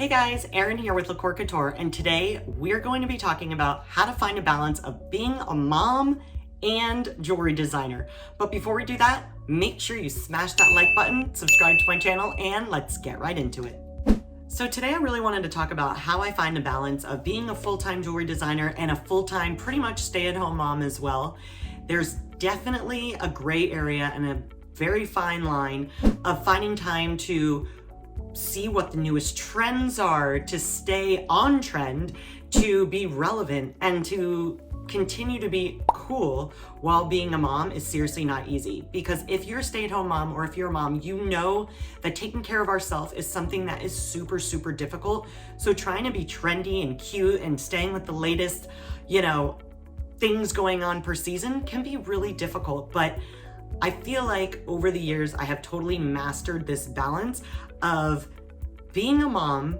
Hey guys, Erin here with LaCkore Couture, and today we're going to be talking about how to find a balance of being a mom and jewelry designer. But before we do that, make sure you smash that like button, subscribe to my channel, and let's get right into it. So today I really wanted to talk about how I find a balance of being a full-time jewelry designer and a full-time pretty much stay-at-home mom as well. There's definitely a gray area and a very fine line of finding time to see what the newest trends are, to stay on trend, to be relevant, and to continue to be cool while being a mom is seriously not easy. Because if you're a stay-at-home mom or if you're a mom, you know that taking care of ourselves is something that is super, super difficult. So trying to be trendy and cute and staying with the latest, things going on per season can be really difficult. But I feel like over the years, I have totally mastered this balance of being a mom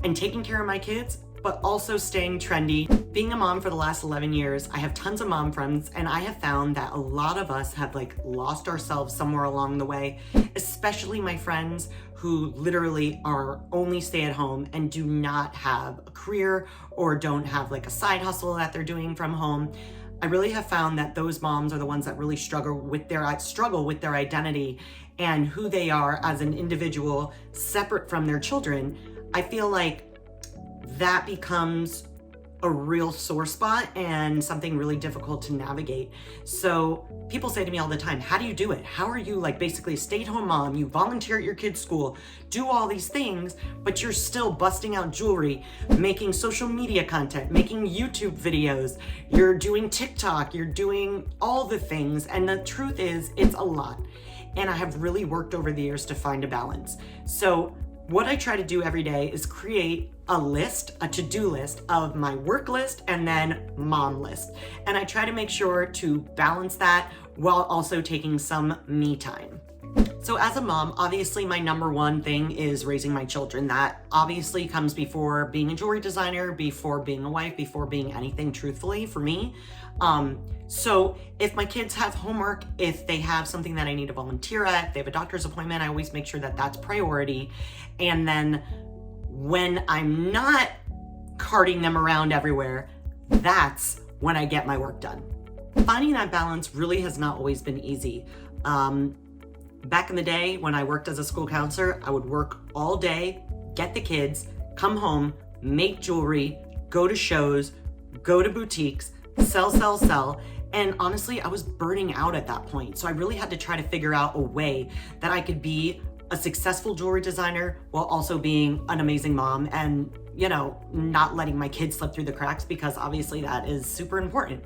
and taking care of my kids, but also staying trendy. Being a mom for the last 11 years, I have tons of mom friends, and I have found that a lot of us have lost ourselves somewhere along the way, especially my friends who literally are only stay at home and do not have a career or don't have a side hustle that they're doing from home. I really have found that those moms are the ones that really struggle with their identity and who they are as an individual separate from their children. I feel like that becomes a real sore spot and something really difficult to navigate. So people say to me all the time, how do you do it? How are you basically a stay-at-home mom? You volunteer at your kid's school, do all these things, but you're still busting out jewelry, making social media content, making YouTube videos, you're doing TikTok, you're doing all the things. And the truth is, it's a lot. And I have really worked over the years to find a balance. So what I try to do every day is create a list, a to-do list of my work list and then mom list. And I try to make sure to balance that while also taking some me time. So as a mom, obviously my number one thing is raising my children. That obviously comes before being a jewelry designer, before being a wife, before being anything, truthfully, for me. So if my kids have homework, if they have something that I need to volunteer at, if they have a doctor's appointment, I always make sure that that's priority. And then when I'm not carting them around everywhere, that's when I get my work done. Finding that balance really has not always been easy. Back in the day when I worked as a school counselor, I would work all day, get the kids, come home, make jewelry, go to shows, go to boutiques, sell. And honestly, I was burning out at that point. So I really had to try to figure out a way that I could be a successful jewelry designer while also being an amazing mom and, not letting my kids slip through the cracks, because obviously that is super important.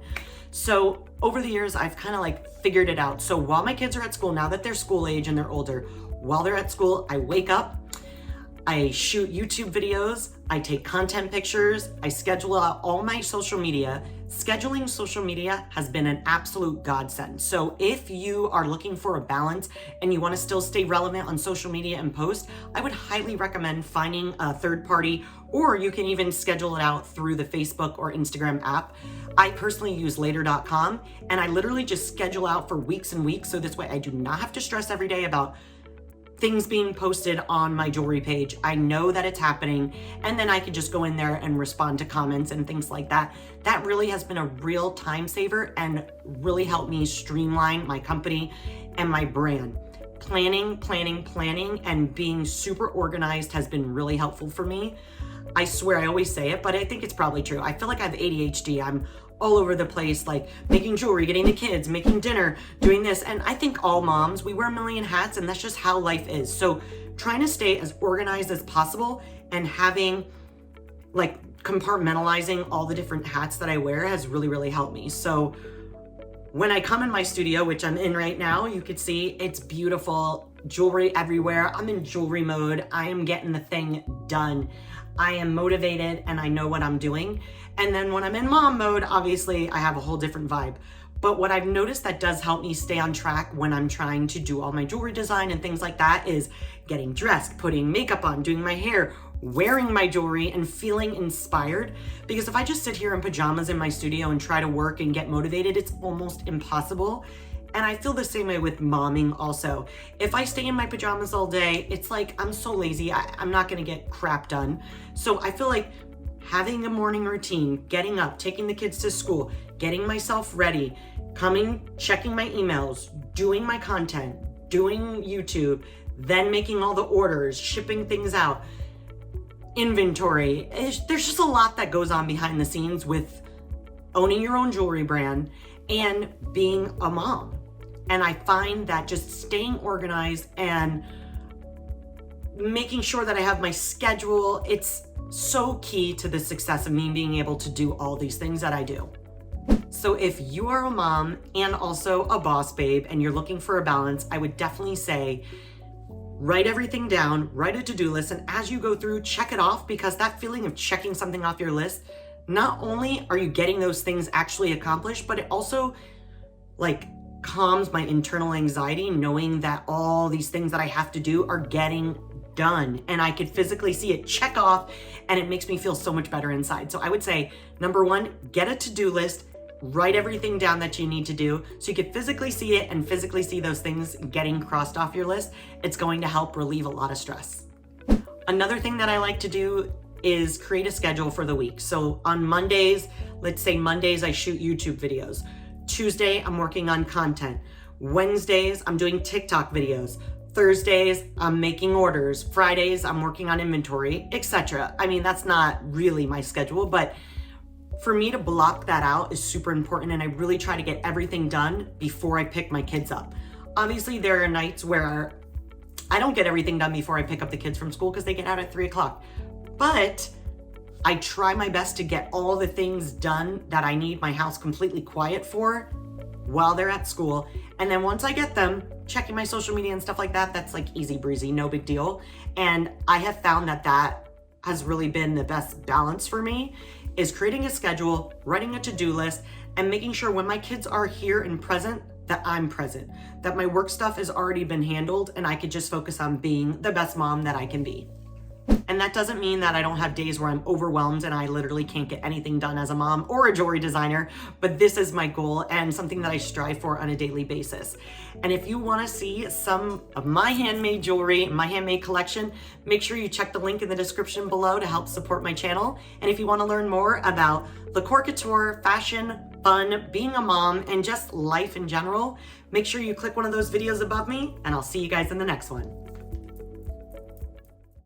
So over the years, I've kind of figured it out. So while my kids are at school, now that they're school age and they're older, while they're at school, I wake up, I shoot YouTube videos, I take content pictures, I schedule out all my social media. Scheduling social media has been an absolute godsend. So if you are looking for a balance and you want to still stay relevant on social media and post, I would highly recommend finding a third party, or you can even schedule it out through the Facebook or Instagram app. I personally use later.com, and I literally just schedule out for weeks and weeks. So this way I do not have to stress every day about things being posted on my jewelry page. I know that it's happening, and then I can just go in there and respond to comments and things like that. That really has been a real time saver and really helped me streamline my company and my brand. Planning, and being super organized has been really helpful for me. I swear I always say it, but I think it's probably true. I feel like I have ADHD. I'm all over the place, making jewelry, getting the kids, making dinner, doing this. And I think all moms, we wear a million hats, and that's just how life is. So trying to stay as organized as possible and having compartmentalizing all the different hats that I wear has really, really helped me. So when I come in my studio, which I'm in right now, you could see it's beautiful, jewelry everywhere. I'm in jewelry mode. I am getting the thing done. I am motivated and I know what I'm doing. And then when I'm in mom mode, obviously I have a whole different vibe. But what I've noticed that does help me stay on track when I'm trying to do all my jewelry design and things like that is getting dressed, putting makeup on, doing my hair, wearing my jewelry, and feeling inspired. Because if I just sit here in pajamas in my studio and try to work and get motivated, it's almost impossible. And I feel the same way with momming also. If I stay in my pajamas all day, it's like, I'm so lazy, I'm not gonna get crap done. So I feel like having a morning routine, getting up, taking the kids to school, getting myself ready, coming, checking my emails, doing my content, doing YouTube, then making all the orders, shipping things out, inventory. There's just a lot that goes on behind the scenes with owning your own jewelry brand and being a mom. And I find that just staying organized and making sure that I have my schedule, it's so key to the success of me being able to do all these things that I do. So if you are a mom and also a boss babe and you're looking for a balance, I would definitely say write everything down, write a to-do list, and as you go through, check it off, because that feeling of checking something off your list, not only are you getting those things actually accomplished, but it also like calms my internal anxiety knowing that all these things that I have to do are getting done, and I could physically see it check off, and it makes me feel so much better inside. So I would say, number one, get a to-do list, write everything down that you need to do so you can physically see it and physically see those things getting crossed off your list. It's going to help relieve a lot of stress. Another thing that I like to do is create a schedule for the week. So on Mondays, let's say Mondays, I shoot YouTube videos. Tuesday, I'm working on content. Wednesdays, I'm doing TikTok videos. Thursdays, I'm making orders. Fridays, I'm working on inventory, etc. I mean, that's not really my schedule, but for me to block that out is super important, and I really try to get everything done before I pick my kids up. Obviously, there are nights where I don't get everything done before I pick up the kids from school because they get out at 3 o'clock. But I try my best to get all the things done that I need my house completely quiet for while they're at school. And then once I get them, checking my social media and stuff like that, that's like easy breezy, no big deal. And I have found that that has really been the best balance for me, is creating a schedule, writing a to-do list, and making sure when my kids are here and present, that I'm present, that my work stuff has already been handled, and I could just focus on being the best mom that I can be. And that doesn't mean that I don't have days where I'm overwhelmed and I literally can't get anything done as a mom or a jewelry designer, but this is my goal and something that I strive for on a daily basis. And if you want to see some of my handmade jewelry, my handmade collection, make sure you check the link in the description below to help support my channel. And if you want to learn more about LaCkore Couture, fashion, fun, being a mom, and just life in general, make sure you click one of those videos above me, and I'll see you guys in the next one.